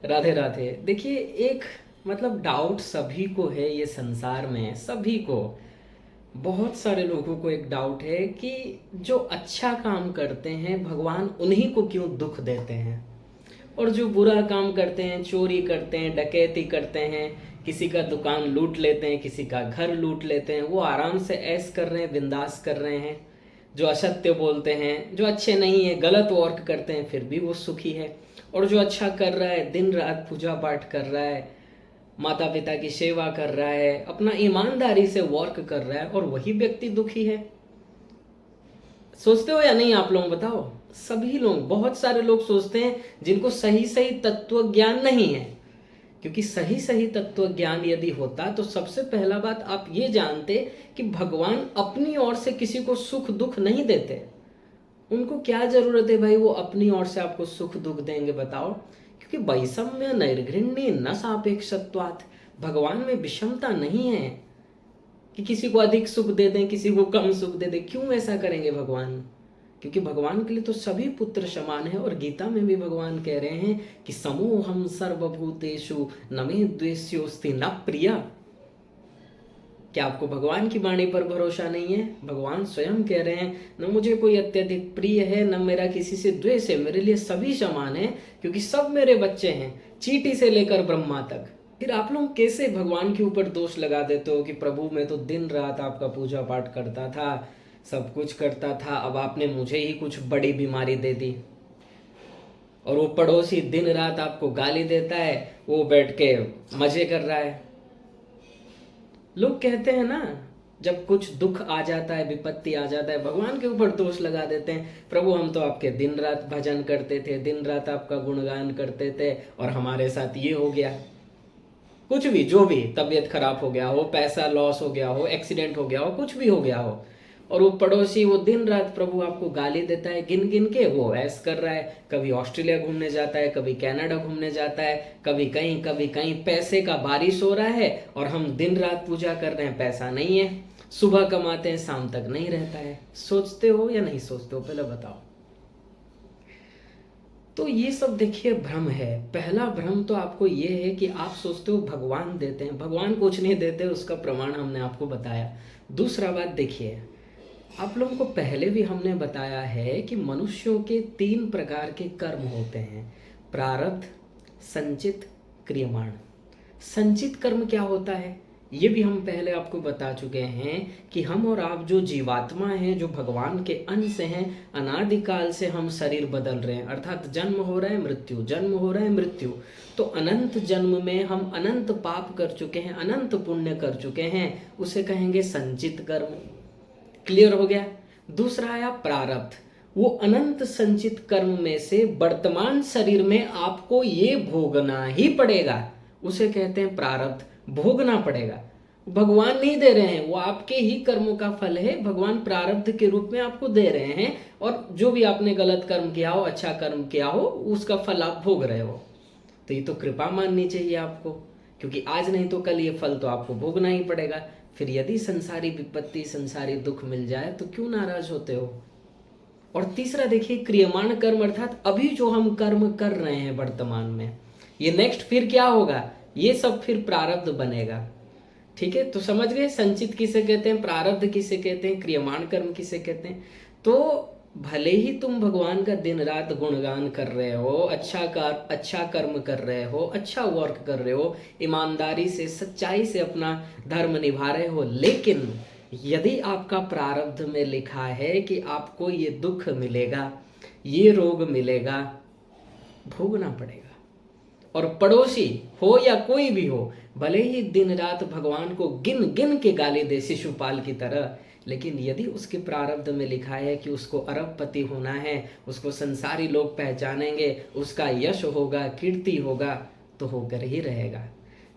राधे राधे। देखिए, एक मतलब डाउट सभी को है ये संसार में, सभी को, बहुत सारे लोगों को एक डाउट है कि जो अच्छा काम करते हैं भगवान उन्हीं को क्यों दुख देते हैं, और जो बुरा काम करते हैं, चोरी करते हैं, डकैती करते हैं, किसी का दुकान लूट लेते हैं, किसी का घर लूट लेते हैं, वो आराम से ऐश कर रहे हैं, बिंदास कर रहे हैं। जो असत्य बोलते हैं, जो अच्छे नहीं है, गलत वर्क करते हैं, फिर भी वो सुखी है। और जो अच्छा कर रहा है, दिन रात पूजा पाठ कर रहा है, माता पिता की सेवा कर रहा है, अपना ईमानदारी से वर्क कर रहा है, और वही व्यक्ति दुखी है। सोचते हो या नहीं आप लोग बताओ? सभी लोग, बहुत सारे लोग सोचते हैं जिनको सही सही तत्व ज्ञान नहीं है। क्योंकि सही सही तत्व ज्ञान यदि होता तो सबसे पहला बात आप ये जानते कि भगवान अपनी ओर से किसी को सुख दुख नहीं देते। उनको क्या जरूरत है भाई वो अपनी ओर से आपको सुख दुख देंगे, बताओ? क्योंकि वैषम्य नैर्घृण्य न सापेक्षत्वात्, भगवान में विषमता नहीं है कि किसी को अधिक सुख दे दें, किसी को कम सुख दे दें। क्यों ऐसा करेंगे भगवान? क्योंकि भगवान के लिए तो सभी पुत्र समान है। और गीता में भी भगवान कह रहे हैं कि समोहम सर्वभूतेषु न मे द्वेष्योस्ति न प्रिया। क्या आपको भगवान की वाणी पर भरोसा नहीं है? भगवान स्वयं कह रहे हैं, न मुझे कोई अत्यधिक प्रिय है, न मेरा किसी से द्वेष है, मेरे लिए सभी समान है, क्योंकि सब मेरे बच्चे हैं, चींटी से लेकर ब्रह्मा तक। फिर आप लोग कैसे भगवान के ऊपर दोष लगा देते हो कि प्रभु मैं तो दिन रात आपका पूजा पाठ करता था, सब कुछ करता था, अब आपने मुझे ही कुछ बड़ी बीमारी दे दी। और वो पड़ोसी दिन रात आपको गाली देता है, वो बैठ के मजे कर रहा है। लोग कहते हैं ना, जब कुछ दुख आ जाता है, विपत्ति आ जाता है, भगवान के ऊपर दोष लगा देते हैं। प्रभु हम तो आपके दिन रात भजन करते थे, दिन रात आपका गुणगान करते थे, और हमारे साथ ये हो गया। कुछ भी, जो भी, तबीयत खराब हो गया हो, पैसा लॉस हो गया हो, एक्सीडेंट हो गया हो, कुछ भी हो गया हो, और वो पड़ोसी वो दिन रात प्रभु आपको गाली देता है, गिन गिन के वो ऐस कर रहा है। कभी ऑस्ट्रेलिया घूमने जाता है, कभी कनाडा घूमने जाता है, कभी कहीं पैसे का बारिश हो रहा है, और हम दिन रात पूजा कर रहे हैं, पैसा नहीं है, सुबह कमाते हैं, शाम तक नहीं रहता है। सोचते हो या नहीं सोचते हो, पहले बताओ? तो ये सब देखिए भ्रम है। पहला भ्रम तो आपको ये है कि आप सोचते हो भगवान देते हैं, भगवान कुछ नहीं देते, उसका प्रमाण हमने आपको बताया। दूसरा बात देखिए, आप लोगों को पहले भी हमने बताया है कि मनुष्यों के 3 प्रकार के कर्म होते हैं: प्रारब्ध, संचित, क्रियमाण। संचित कर्म क्या होता है ये भी हम पहले आपको बता चुके हैं कि हम और आप जो जीवात्मा हैं, जो भगवान के अंश हैं, अनादिकाल से हम शरीर बदल रहे हैं, अर्थात जन्म हो रहा है मृत्यु, जन्म हो रहा है मृत्यु। तो अनंत जन्म में हम अनंत पाप कर चुके हैं, अनंत पुण्य कर चुके हैं, उसे कहेंगे संचित कर्म। क्लियर हो गया? दूसरा आया प्रारब्ध। वो अनंत संचित कर्म में से वर्तमान शरीर में आपको ये भोगना ही पड़ेगा, उसे कहते हैं प्रारब्ध। भोगना पड़ेगा, भगवान नहीं दे रहे हैं, वो आपके ही कर्मों का फल है, भगवान प्रारब्ध के रूप में आपको दे रहे हैं। और जो भी आपने गलत कर्म किया हो, अच्छा कर्म किया हो, उसका फल आप भोग रहे हो। तो ये तो कृपा माननी चाहिए आपको, क्योंकि आज नहीं तो कल ये फल तो आपको भोगना ही पड़ेगा। फिर यदि संसारी विपत्ति, संसारी दुख मिल जाए तो क्यों नाराज होते हो? और तीसरा देखिए क्रियमाण कर्म, अर्थात अभी जो हम कर्म कर रहे हैं वर्तमान में, ये नेक्स्ट फिर क्या होगा, ये सब फिर प्रारब्ध बनेगा। ठीक है, तो समझ गए संचित किसे कहते हैं, प्रारब्ध किसे कहते हैं, क्रियमाण कर्म किसे कहते हैं। तो भले ही तुम भगवान का दिन रात गुणगान कर रहे हो, अच्छा कर्म कर रहे हो, अच्छा वर्क कर रहे हो, ईमानदारी से सच्चाई से अपना धर्म निभा रहे हो, लेकिन यदि आपका प्रारब्ध में लिखा है कि आपको ये दुख मिलेगा, ये रोग मिलेगा, भोगना पड़ेगा। और पड़ोसी हो या कोई भी हो, भले ही दिन रात भगवान को गिन गिन के गाली दे शिशुपाल की तरह, लेकिन यदि उसके प्रारब्ध में लिखा है कि उसको अरबपति होना है, उसको संसारी लोग पहचानेंगे, उसका यश होगा, कीर्ति होगा, तो होकर ही रहेगा।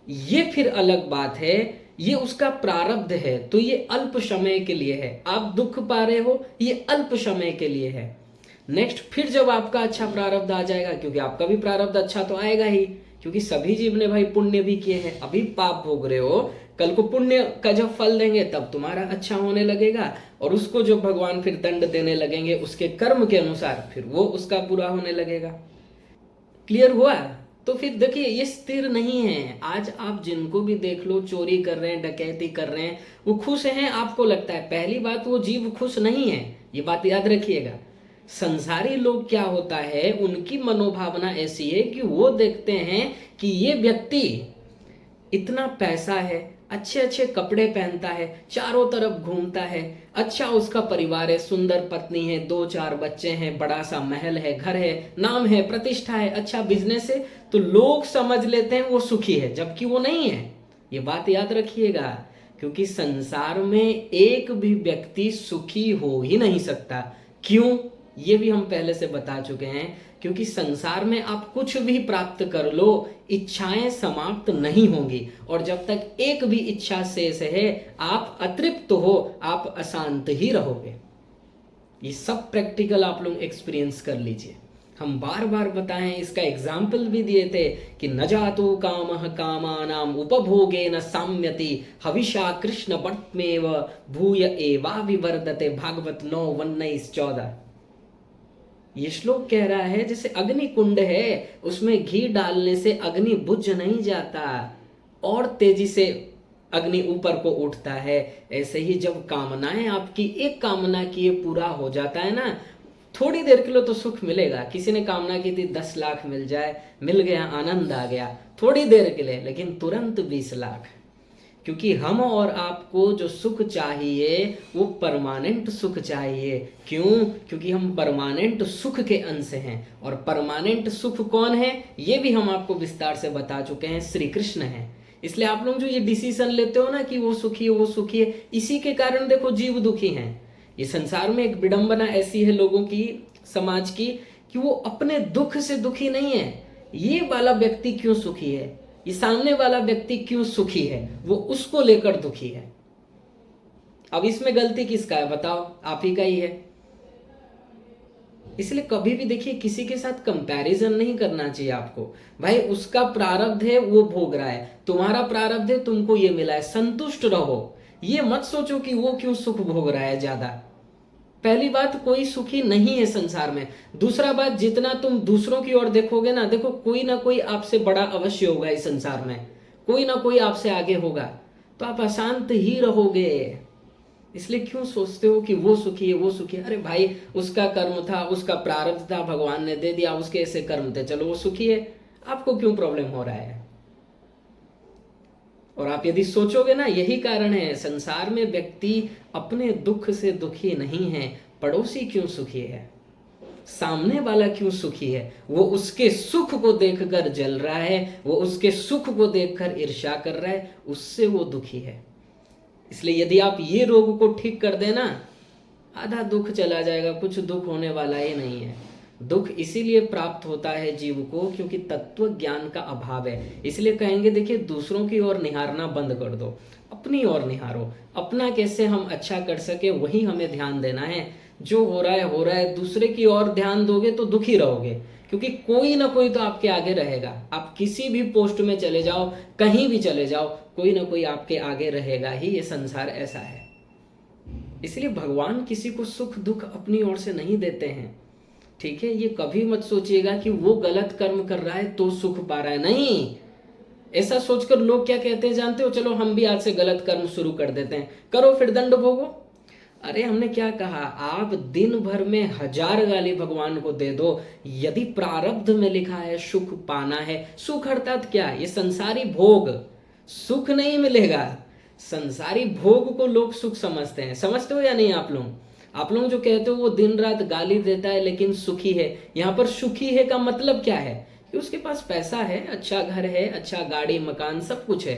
ये फिर अलग बात है, ये उसका प्रारब्ध है, तो ये अल्प समय के लिए है। आप दुख पा रहे हो, ये अल्प समय के लिए है। नेक्स्ट फिर जब आपका अच्छा प्रारब्ध आ जाएगा, क्योंकि आपका भी प्रारब्ध अच्छा तो आएगा ही, क्योंकि सभी जीव ने भाई पुण्य भी किए हैं, अभी पाप भोग रहे हो, कल को पुण्य का जब फल देंगे तब तुम्हारा अच्छा होने लगेगा, और उसको जो भगवान फिर दंड देने लगेंगे उसके कर्म के अनुसार, फिर वो उसका बुरा होने लगेगा। क्लियर हुआ? तो फिर देखिए ये स्थिर नहीं है। आज आप जिनको भी देख लो चोरी कर रहे हैं, डकैती कर रहे हैं, वो खुश हैं आपको लगता है। पहली बात, वो जीव खुश नहीं है, ये बात याद रखिएगा। संसारी लोग क्या होता है, उनकी मनोभावना ऐसी है कि वो देखते हैं कि ये व्यक्ति इतना पैसा है, अच्छे अच्छे कपड़े पहनता है, चारों तरफ घूमता है, अच्छा उसका परिवार है, सुंदर पत्नी है, 2-4 बच्चे हैं, बड़ा सा महल है, घर है, नाम है, प्रतिष्ठा है, अच्छा बिजनेस है, तो लोग समझ लेते हैं वो सुखी है, जबकि वो नहीं है। ये बात याद रखिएगा, क्योंकि संसार में एक भी व्यक्ति सुखी हो ही नहीं सकता। क्यों? ये भी हम पहले से बता चुके हैं, क्योंकि संसार में आप कुछ भी प्राप्त कर लो, इच्छाएं समाप्त नहीं होंगी, और जब तक एक भी इच्छा शेष है, आप अतृप्त हो, आप अशांत ही रहोगे। ये सब प्रैक्टिकल आप लोग एक्सपीरियंस कर लीजिए। हम बार बार बताएं, इसका एग्जाम्पल भी दिए थे कि न जातो कामः कामानाम उपभोगे न साम्यति हविषा कृष्ण बट्मेव भूय एवा विवर्धते। भागवत 9:19-14। ये श्लोक कह रहा है जैसे अग्नि कुंड है, उसमें घी डालने से अग्नि बुझ नहीं जाता और तेजी से अग्नि ऊपर को उठता है। ऐसे ही जब कामनाएं आपकी, एक कामना की ये पूरा हो जाता है ना, थोड़ी देर के लिए तो सुख मिलेगा। किसी ने कामना की थी 10 लाख मिल जाए, मिल गया, आनंद आ गया थोड़ी देर के लिए, लेकिन तुरंत 20 लाख। क्योंकि हम और आपको जो सुख चाहिए वो परमानेंट सुख चाहिए। क्यों? क्योंकि हम परमानेंट सुख के अंश हैं, और परमानेंट सुख कौन है ये भी हम आपको विस्तार से बता चुके हैं, श्री कृष्ण है। इसलिए आप लोग जो ये डिसीजन लेते हो ना कि वो सुखी है, वो सुखी है, इसी के कारण देखो जीव दुखी हैं। ये संसार में एक विडंबना ऐसी है लोगों की, समाज की, कि वो अपने दुख से दुखी नहीं है। ये वाला व्यक्ति क्यों सुखी है, ये सामने वाला व्यक्ति क्यों सुखी है, वो उसको लेकर दुखी है। अब इसमें गलती किसका है बताओ? आप ही का ही है। इसलिए कभी भी देखिए किसी के साथ कंपैरिजन नहीं करना चाहिए आपको। भाई उसका प्रारब्ध है, वो भोग रहा है, तुम्हारा प्रारब्ध है, तुमको ये मिला है, संतुष्ट रहो। ये मत सोचो कि वो क्यों सुख भोग रहा है ज्यादा। पहली बात, कोई सुखी नहीं है संसार में। दूसरा बात, जितना तुम दूसरों की ओर देखोगे ना, देखो कोई ना कोई आपसे बड़ा अवश्य होगा इस संसार में, कोई ना कोई आपसे आगे होगा, तो आप अशांत ही रहोगे। इसलिए क्यों सोचते हो कि वो सुखी है, वो सुखी है? अरे भाई उसका कर्म था, उसका प्रारब्ध था, भगवान ने दे दिया, उसके ऐसे कर्म थे, चलो वो सुखी है, आपको क्यों प्रॉब्लम हो रहा है? और आप यदि सोचोगे ना, यही कारण है संसार में व्यक्ति अपने दुख से दुखी नहीं है। पड़ोसी क्यों सुखी है, सामने वाला क्यों सुखी है? वो उसके सुख को देखकर जल रहा है, वो उसके सुख को देखकर ईर्ष्या कर रहा है, उससे वो दुखी है। इसलिए यदि आप ये रोग को ठीक कर देना, आधा दुख चला जाएगा, कुछ दुख होने वाला ही नहीं है। दुख इसीलिए प्राप्त होता है जीव को क्योंकि तत्व ज्ञान का अभाव है। इसलिए कहेंगे देखिए दूसरों की ओर निहारना बंद कर दो, अपनी ओर निहारो। अपना कैसे हम अच्छा कर सके वही हमें ध्यान देना है। जो हो रहा है, दूसरे की ओर ध्यान दोगे तो दुखी रहोगे, क्योंकि कोई ना कोई तो आपके आगे रहेगा। आप किसी भी पोस्ट में चले जाओ, कहीं भी चले जाओ, कोई ना कोई आपके आगे रहेगा ही। ये संसार ऐसा है। इसलिए भगवान किसी को सुख दुख अपनी ओर से नहीं देते हैं, ठीक है? ये कभी मत सोचिएगा कि वो गलत कर्म कर रहा है तो सुख पा रहा है, नहीं। ऐसा सोचकर लोग क्या कहते हैं जानते हो? चलो हम भी आज से गलत कर्म शुरू कर देते हैं, करो फिर दंड भोगो। अरे हमने क्या कहा? आप दिन भर में 1000 गाली भगवान को दे दो, यदि प्रारब्ध में लिखा है सुख पाना है, सुख अर्थात क्या? ये संसारी भोग, सुख नहीं मिलेगा। संसारी भोग को लोग सुख समझते हैं, समझते हो या नहीं आप लोग? आप लोग जो कहते हो वो दिन रात गाली देता है लेकिन सुखी है, यहाँ पर सुखी है का मतलब क्या है? कि उसके पास पैसा है, अच्छा घर है, अच्छा गाड़ी मकान सब कुछ है,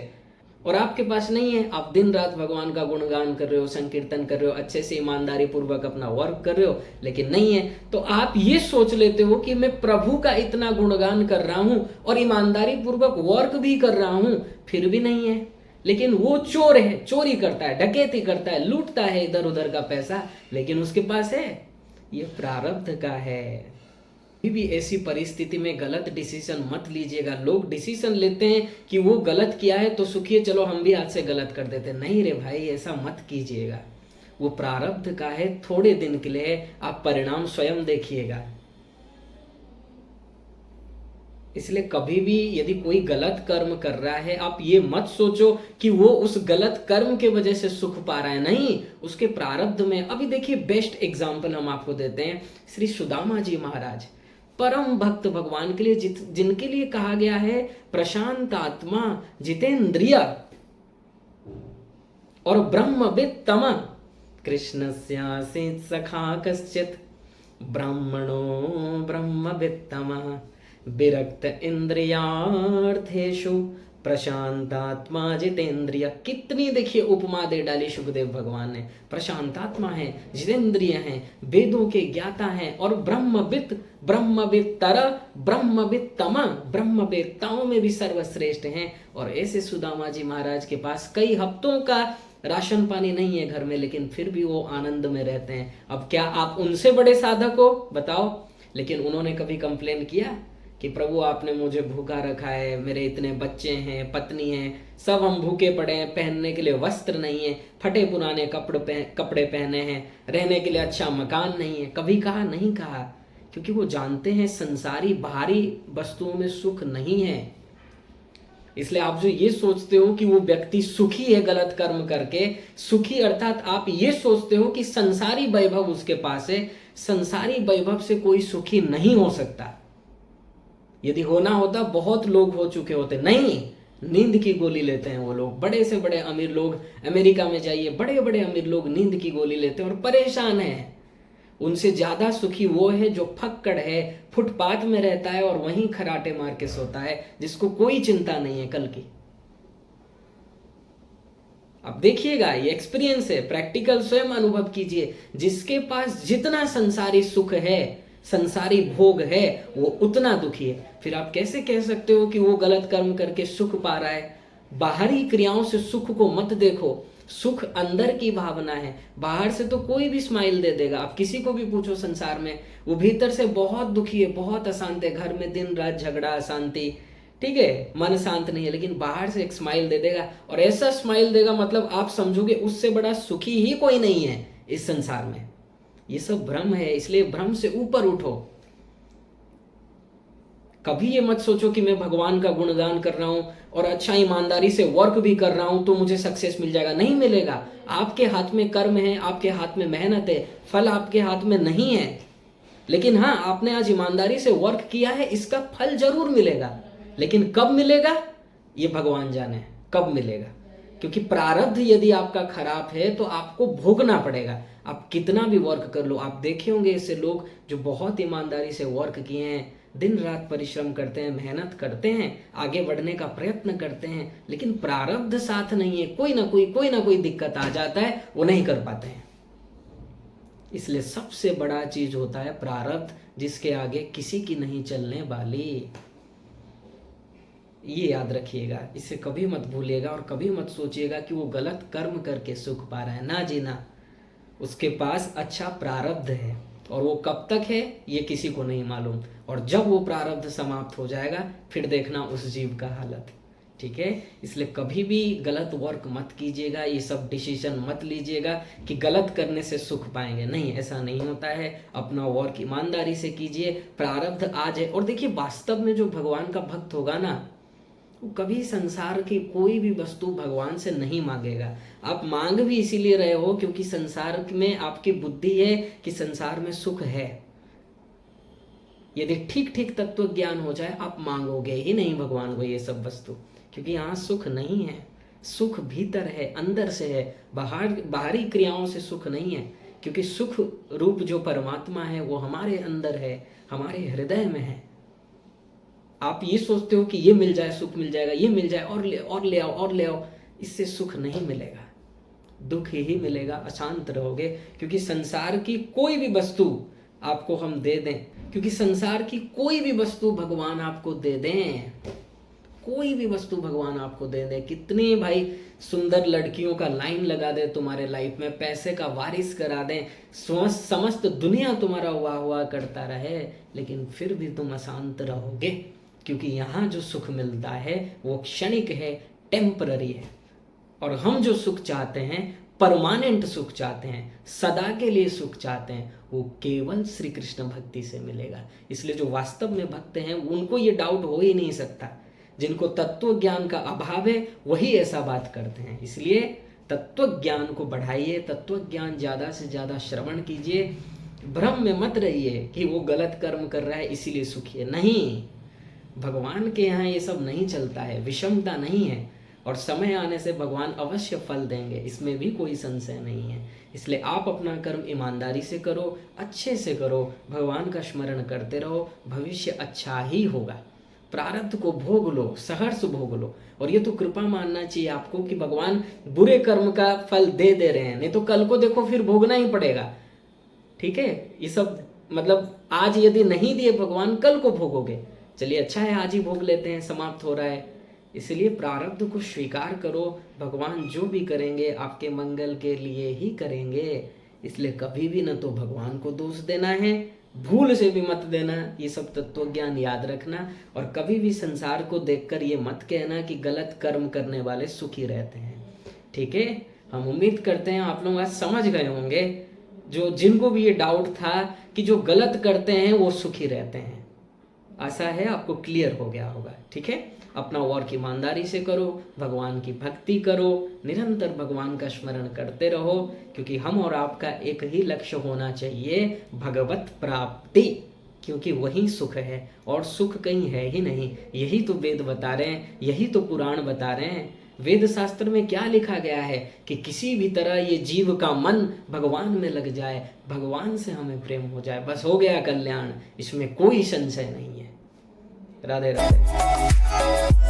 और आपके पास नहीं है। आप दिन रात भगवान का गुणगान कर रहे हो, संकीर्तन कर रहे हो, अच्छे से ईमानदारी पूर्वक अपना वर्क कर रहे हो, लेकिन नहीं है। तो आप ये सोच लेते हो कि मैं प्रभु का इतना गुणगान कर रहा हूं और ईमानदारी पूर्वक वर्क भी कर रहा हूं, फिर भी नहीं है। लेकिन वो चोर है, चोरी करता है, डकैती करता है, लूटता है इधर उधर का पैसा, लेकिन उसके पास है। ये प्रारब्ध का है। भी ऐसी परिस्थिति में गलत डिसीजन मत लीजिएगा। लोग डिसीजन लेते हैं कि वो गलत किया है तो सुखी है, चलो हम भी आज से गलत कर देते हैं। नहीं रे भाई, ऐसा मत कीजिएगा। वो प्रारब्ध का है, थोड़े दिन के लिए, आप परिणाम स्वयं देखिएगा। इसलिए कभी भी यदि कोई गलत कर्म कर रहा है, आप ये मत सोचो कि वो उस गलत कर्म के वजह से सुख पा रहा है, नहीं, उसके प्रारब्ध में। अभी देखिए बेस्ट एग्जाम्पल हम आपको देते हैं, श्री सुदामा जी महाराज, परम भक्त भगवान के लिए, जिनके लिए कहा गया है प्रशांत आत्मा, जितेंद्रिय और ब्रह्मविद तम, कृष्णस्यासीत् सखा कश्चित् ब्राह्मणो ब्रह्मविद तमः विरक्त इंद्रियार्थेषु प्रशांतात्मा जितेंद्रिय। कितनी देखिए उपमा दे डाली सुखदेव भगवान ने। प्रशांतात्मा है, जितेंद्रिय हैं, वेदों के ज्ञाता हैं, और ब्रह्मविद, ब्रह्मविदतर, ब्रह्मविदतम, ब्रह्मवेत्ताओं में भी सर्वश्रेष्ठ हैं। और ऐसे सुदामा जी महाराज के पास कई हफ्तों का राशन पानी नहीं है घर में, लेकिन फिर भी वो आनंद में रहते हैं। अब क्या आप उनसे बड़े साधक हो, बताओ? लेकिन उन्होंने कभी कंप्लेन किया कि प्रभु आपने मुझे भूखा रखा है, मेरे इतने बच्चे हैं, पत्नी हैं, सब हम भूखे पड़े हैं, पहनने के लिए वस्त्र नहीं है, फटे पुराने कपड़े पहने हैं, रहने के लिए अच्छा मकान नहीं है? कभी कहा? नहीं कहा, क्योंकि वो जानते हैं संसारी बाहरी वस्तुओं में सुख नहीं है। इसलिए आप जो ये सोचते हो कि वो व्यक्ति सुखी है गलत कर्म करके, सुखी अर्थात आप ये सोचते हो कि संसारी वैभव उसके पास है, संसारी वैभव से कोई सुखी नहीं हो सकता। यदि होना होता बहुत लोग हो चुके होते। नहीं, नींद की गोली लेते हैं वो लोग। बड़े से बड़े अमीर लोग, अमेरिका में जाइए, बड़े बड़े अमीर लोग नींद की गोली लेते हैं और परेशान हैं। उनसे ज्यादा सुखी वो है जो फक्कड़ है, फुटपाथ में रहता है और वहीं खराटे मार के सोता है, जिसको कोई चिंता नहीं है कल की। अब देखिएगा, ये एक्सपीरियंस है, प्रैक्टिकल स्वयं अनुभव कीजिए। जिसके पास जितना संसारी सुख है, संसारी भोग है, वो उतना दुखी है। फिर आप कैसे कह सकते हो कि वो गलत कर्म करके सुख पा रहा है? बाहरी क्रियाओं से सुख को मत देखो, सुख अंदर की भावना है। बाहर से तो कोई भी स्माइल दे देगा, आप किसी को भी पूछो संसार में, वो भीतर से बहुत दुखी है, बहुत अशांत है, घर में दिन रात झगड़ा, अशांति, ठीक है, मन शांत नहीं है, लेकिन बाहर से एक स्माइल दे देगा। और ऐसा स्माइल देगा मतलब आप समझोगे उससे बड़ा सुखी ही कोई नहीं है इस संसार में। ये सब भ्रम है, इसलिए भ्रम से ऊपर उठो। कभी ये मत सोचो कि मैं भगवान का गुणगान कर रहा हूं और अच्छा ईमानदारी से वर्क भी कर रहा हूं तो मुझे सक्सेस मिल जाएगा। नहीं मिलेगा। आपके हाथ में कर्म है, आपके हाथ में मेहनत है, फल आपके हाथ में नहीं है। लेकिन हाँ, आपने आज ईमानदारी से वर्क किया है, इसका फल जरूर मिलेगा। लेकिन कब मिलेगा ये भगवान जाने, कब मिलेगा। क्योंकि प्रारब्ध यदि आपका खराब है तो आपको भोगना पड़ेगा। आप कितना भी वर्क कर लो, आप देखे होंगे ऐसे लोग जो बहुत ईमानदारी से वर्क किए हैं, दिन रात परिश्रम करते हैं, मेहनत करते हैं, आगे बढ़ने का प्रयत्न करते हैं, लेकिन प्रारब्ध साथ नहीं है, कोई ना कोई दिक्कत आ जाता है, वो नहीं कर पाते हैं। इसलिए सबसे बड़ा चीज होता है प्रारब्ध, जिसके आगे किसी की नहीं चलने वाली। ये याद रखिएगा, इसे कभी मत भूलिएगा और कभी मत सोचिएगा कि वो गलत कर्म करके सुख पा रहा है। ना जी ना, उसके पास अच्छा प्रारब्ध है और वो कब तक है ये किसी को नहीं मालूम। और जब वो प्रारब्ध समाप्त हो जाएगा फिर देखना उस जीव का हालत, ठीक है। इसलिए कभी भी गलत वर्क मत कीजिएगा, ये सब डिसीजन मत लीजिएगा कि गलत करने से सुख पाएंगे। नहीं, ऐसा नहीं होता है। अपना वर्क ईमानदारी से कीजिए, प्रारब्ध आ जाए। और देखिए, वास्तव में जो भगवान का भक्त होगा ना, वो कभी संसार की कोई भी वस्तु भगवान से नहीं मांगेगा। आप मांग भी इसीलिए रहे हो क्योंकि संसार में आपकी बुद्धि है कि संसार में सुख है। यदि ठीक ठीक तत्व ज्ञान हो जाए, आप मांगोगे ही नहीं भगवान को ये सब वस्तु, क्योंकि यहाँ सुख नहीं है। सुख भीतर है, अंदर से है, बाहरी क्रियाओं से सुख नहीं है। क्योंकि सुख रूप जो परमात्मा है वो हमारे अंदर है, हमारे हृदय में है। आप ये सोचते हो कि ये मिल जाए सुख मिल जाएगा, ये मिल जाए और ले आओ, इससे सुख नहीं मिलेगा, दुख ही मिलेगा, अशांत रहोगे। क्योंकि संसार की कोई भी वस्तु आपको हम दे दें, क्योंकि संसार की कोई भी वस्तु भगवान आपको दे दें, कोई भी वस्तु भगवान आपको दे दे, कितनी भाई सुंदर लड़कियों का लाइन लगा दे तुम्हारे लाइफ में, पैसे का वारिस करा दें, समस्त दुनिया तुम्हारा हुआ करता रहे, लेकिन फिर भी तुम अशांत रहोगे। क्योंकि यहाँ जो सुख मिलता है वो क्षणिक है, टेम्पररी है। और हम जो सुख चाहते हैं परमानेंट सुख चाहते हैं, सदा के लिए सुख चाहते हैं, वो केवल श्री कृष्ण भक्ति से मिलेगा। इसलिए जो वास्तव में भक्त हैं उनको ये डाउट हो ही नहीं सकता। जिनको तत्व ज्ञान का अभाव है वही ऐसा बात करते हैं। इसलिए तत्व ज्ञान को बढ़ाइए, तत्व ज्ञान ज़्यादा से ज़्यादा श्रवण कीजिए। भ्रम में मत रहिए कि वो गलत कर्म कर रहा है इसीलिए सुखी है। नहीं, भगवान के यहाँ ये सब नहीं चलता है, विषमता नहीं है, और समय आने से भगवान अवश्य फल देंगे, इसमें भी कोई संशय नहीं है। इसलिए आप अपना कर्म ईमानदारी से करो, अच्छे से करो, भगवान का स्मरण करते रहो, भविष्य अच्छा ही होगा। प्रारब्ध को भोग लो, सहर्ष भोग लो, और ये तो कृपा मानना चाहिए आपको कि भगवान बुरे कर्म का फल दे रहे हैं, नहीं तो कल को देखो फिर भोगना ही पड़ेगा। ठीक है, ये सब मतलब आज यदि नहीं दिए भगवान, कल को भोगोगे। चलिए अच्छा है, आज ही भोग लेते हैं, समाप्त हो रहा है। इसलिए प्रारब्ध को स्वीकार करो, भगवान जो भी करेंगे आपके मंगल के लिए ही करेंगे। इसलिए कभी भी न तो भगवान को दोष देना है, भूल से भी मत देना, ये सब तत्व ज्ञान याद रखना। और कभी भी संसार को देखकर ये मत कहना कि गलत कर्म करने वाले सुखी रहते हैं। ठीक है, हम उम्मीद करते हैं आप लोग आज समझ गए होंगे, जो जिनको भी ये डाउट था कि जो गलत करते हैं वो सुखी रहते हैं। आशा है आपको क्लियर हो गया होगा। ठीक है, अपना वर्क ईमानदारी से करो, भगवान की भक्ति करो, निरंतर भगवान का स्मरण करते रहो, क्योंकि हम और आपका एक ही लक्ष्य होना चाहिए, भगवत प्राप्ति, क्योंकि वही सुख है और सुख कहीं है ही नहीं। यही तो वेद बता रहे हैं, यही तो पुराण बता रहे हैं। वेद शास्त्र में क्या लिखा गया है कि किसी भी तरह ये जीव का मन भगवान में लग जाए, भगवान से हमें प्रेम हो जाए, बस हो गया कल्याण, इसमें कोई संशय नहीं है। राधे राधे।